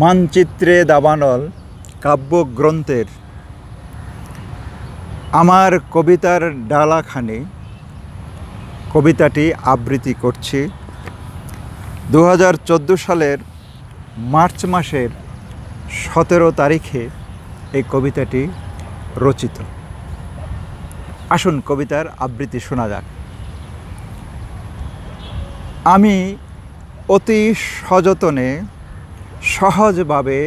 মানচিত্রে দাবানল কাব্যগ্রন্থের আমার কবিতার ডালাখানি কবিতাটি আবৃত্তি করছি। 2014 সালের মার্চ মাসের 17 তারিখে এই কবিতাটি রচিত। আসুন কবিতার আবৃত্তি শোনা যাক। আমি অতি সযতনে সহজভাবে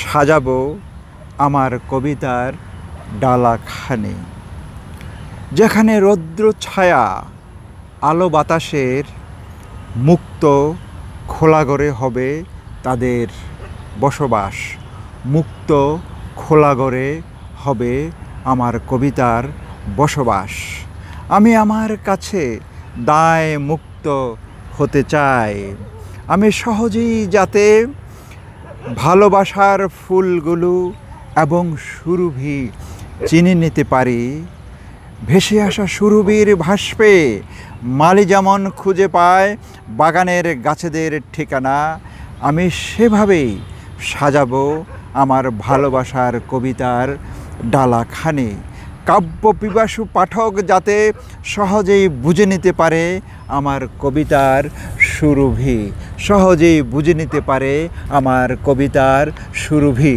সাজাবো আমার কবিতার ডালাখানি, যেখানে রৌদ্র ছায়া আলো বাতাসের মুক্ত খোলা ঘরে হবে তাদের বসবাস। মুক্ত খোলা ঘরে হবে আমার কবিতার বসবাস। আমি আমার কাছে দায় মুক্ত হতে চাই। আমি সহজেই যাতে ভালোবাসার ফুলগুলো এবং সুরভি চিনে নিতে পারি। ভেসে আসা সুরভির ভাস্পে মালি যেমন খুঁজে পায় বাগানের গাছেদের ঠিকানা, আমি সেভাবেই সাজাবো আমার ভালোবাসার কবিতার ডালাখানি। কাব্যপিপাসু পাঠক যাতে সহজেই বুঝে নিতে পারে আমার কবিতার সুরভি, সহজেই বুঝে নিতে পারে আমার কবিতার সুরভি।